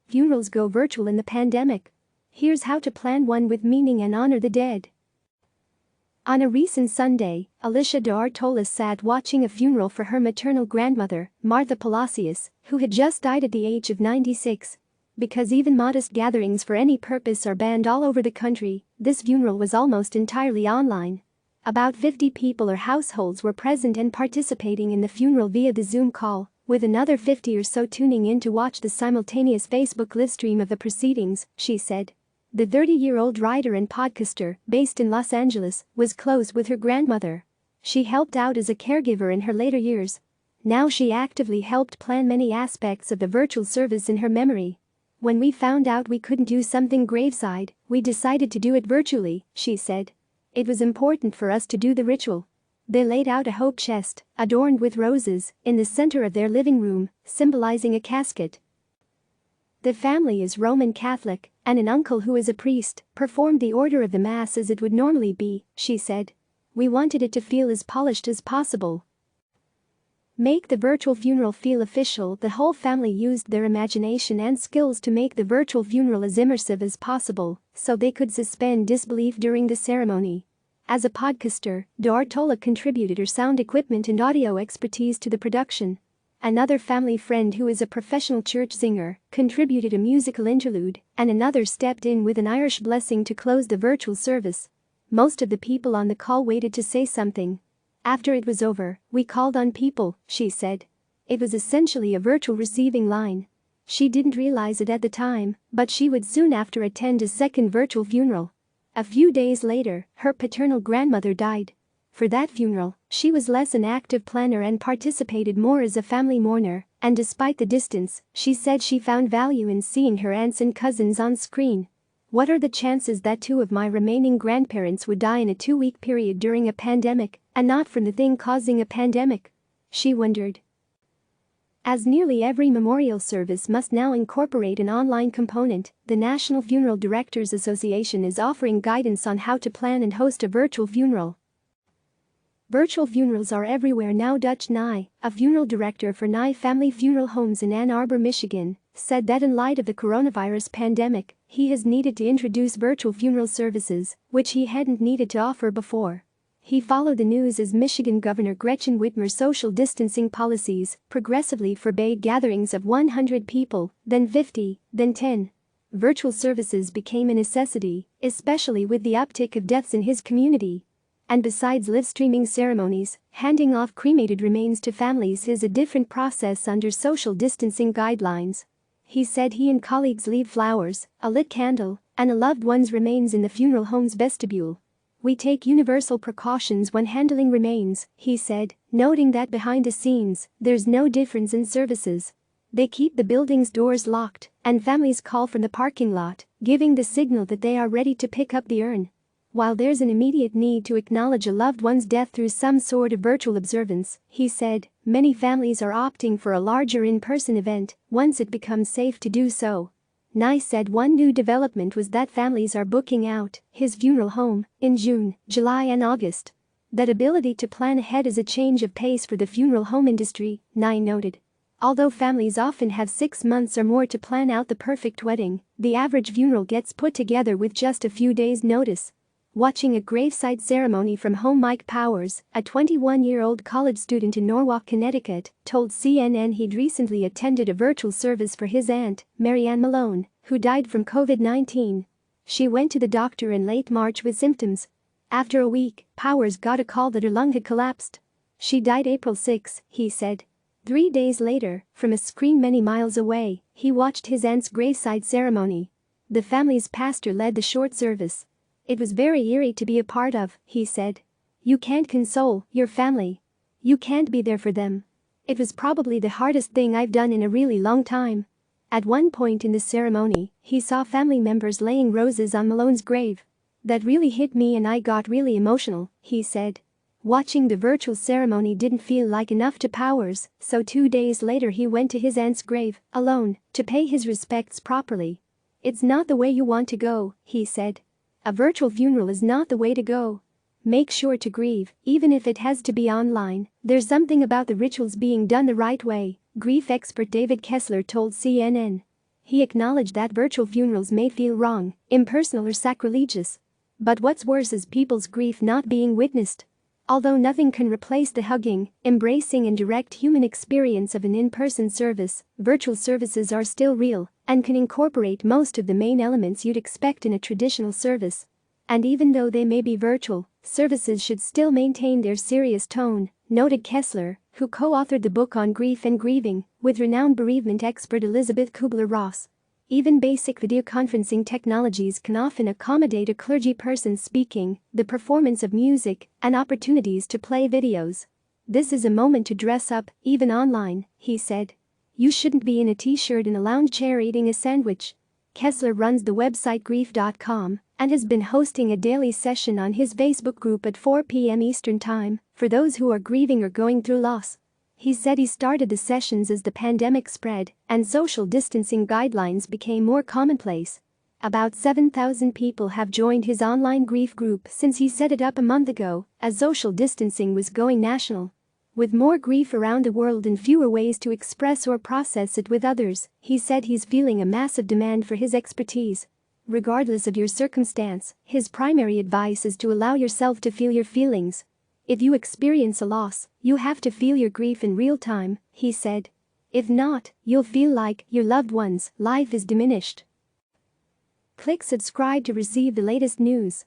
Funerals go virtual in the pandemic. Here's how to plan one with meaning and honor the dead. On a recent Sunday, Alicia de Artola sat watching a funeral for her maternal grandmother, Martha Palacios, who had just died at the age of 96. Because even modest gatherings for any purpose are banned all over the country, this funeral was almost entirely online. About 50 people or households were present and participating in the funeral via the Zoom call, with another 50 or so tuning in to watch the simultaneous Facebook livestream of the proceedings, she said. The 30-year-old writer and podcaster, based in Los Angeles, was close with her grandmother. She helped out as a caregiver in her later years. Now she actively helped plan many aspects of the virtual service in her memory. When we found out we couldn't do something graveside, we decided to do it virtually, she said. It was important for us to do the ritual. They laid out a hope chest, adorned with roses, in the center of their living room, symbolizing a casket. The family is Roman Catholic, and an uncle who is a priest performed the order of the Mass as it would normally be, she said. We wanted it to feel as polished as possible. Make the virtual funeral feel official. The whole family used their imagination and skills to make the virtual funeral as immersive as possible, so they could suspend disbelief during the ceremony. As a podcaster, de Artola contributed her sound equipment and audio expertise to the production. Another family friend who is a professional church singer contributed a musical interlude, and another stepped in with an Irish blessing to close the virtual service. Most of the people on the call waited to say something. After it was over, we called on people, she said. It was essentially a virtual receiving line. She didn't realize it at the time, but she would soon after attend a second virtual funeral. A few days later, her paternal grandmother died. For that funeral, she was less an active planner and participated more as a family mourner, and despite the distance, she said she found value in seeing her aunts and cousins on screen. What are the chances that 2 of my remaining grandparents would die in a 2-week period during a pandemic, and not from the thing causing a pandemic? She wondered. As nearly every memorial service must now incorporate an online component, the National Funeral Directors Association is offering guidance on how to plan and host a virtual funeral. Virtual funerals are everywhere now. Dutch Nye, a funeral director for Nye Family Funeral Homes in Ann Arbor, Michigan, said that in light of the coronavirus pandemic, he has needed to introduce virtual funeral services, which he hadn't needed to offer before. He followed the news as Michigan Governor Gretchen Whitmer's social distancing policies progressively forbade gatherings of 100 people, then 50, then 10. Virtual services became a necessity, especially with the uptick of deaths in his community. And besides live streaming ceremonies, handing off cremated remains to families is a different process under social distancing guidelines. He said he and colleagues leave flowers, a lit candle, and a loved one's remains in the funeral home's vestibule. We take universal precautions when handling remains, he said, noting that behind the scenes, there's no difference in services. They keep the building's doors locked, and families call from the parking lot, giving the signal that they are ready to pick up the urn. While there's an immediate need to acknowledge a loved one's death through some sort of virtual observance, he said, many families are opting for a larger in-person event once it becomes safe to do so. Nye said one new development was that families are booking out his funeral home in June, July and August. That ability to plan ahead is a change of pace for the funeral home industry, Nye noted. Although families often have 6 months or more to plan out the perfect wedding, the average funeral gets put together with just a few days' notice. Watching a graveside ceremony from home, Mike Powers, a 21-year-old college student in Norwalk, Connecticut, told CNN he'd recently attended a virtual service for his aunt, Mary Ann Malone, who died from COVID-19. She went to the doctor in late March with symptoms. After a week, Powers got a call that her lung had collapsed. She died April 6, he said. 3 days later, from a screen many miles away, he watched his aunt's graveside ceremony. The family's pastor led the short service. It was very eerie to be a part of, he said. You can't console your family. You can't be there for them. It was probably the hardest thing I've done in a really long time. At one point in the ceremony, he saw family members laying roses on Malone's grave. That really hit me and I got really emotional, he said. Watching the virtual ceremony didn't feel like enough to Powers, so 2 days later he went to his aunt's grave, alone, to pay his respects properly. It's not the way you want to go, he said. A virtual funeral is not the way to go. Make sure to grieve, even if it has to be online. There's something about the rituals being done the right way, grief expert David Kessler told CNN. He acknowledged that virtual funerals may feel wrong, impersonal or sacrilegious. But what's worse is people's grief not being witnessed. Although nothing can replace the hugging, embracing and direct human experience of an in-person service, virtual services are still real and can incorporate most of the main elements you'd expect in a traditional service. And even though they may be virtual, services should still maintain their serious tone, noted Kessler, who co-authored the book on grief and grieving with renowned bereavement expert Elizabeth Kubler-Ross. Even basic video conferencing technologies can often accommodate a clergy person speaking, the performance of music, and opportunities to play videos. This is a moment to dress up, even online, he said. You shouldn't be in a t-shirt in a lounge chair eating a sandwich. Kessler runs the website grief.com and has been hosting a daily session on his Facebook group at 4 p.m. Eastern Time for those who are grieving or going through loss. He said he started the sessions as the pandemic spread and social distancing guidelines became more commonplace. About 7,000 people have joined his online grief group since he set it up a month ago, as social distancing was going national. With more grief around the world and fewer ways to express or process it with others, he said he's feeling a massive demand for his expertise. Regardless of your circumstance, his primary advice is to allow yourself to feel your feelings. If you experience a loss, you have to feel your grief in real time, he said. If not, you'll feel like your loved one's life is diminished. Click subscribe to receive the latest news.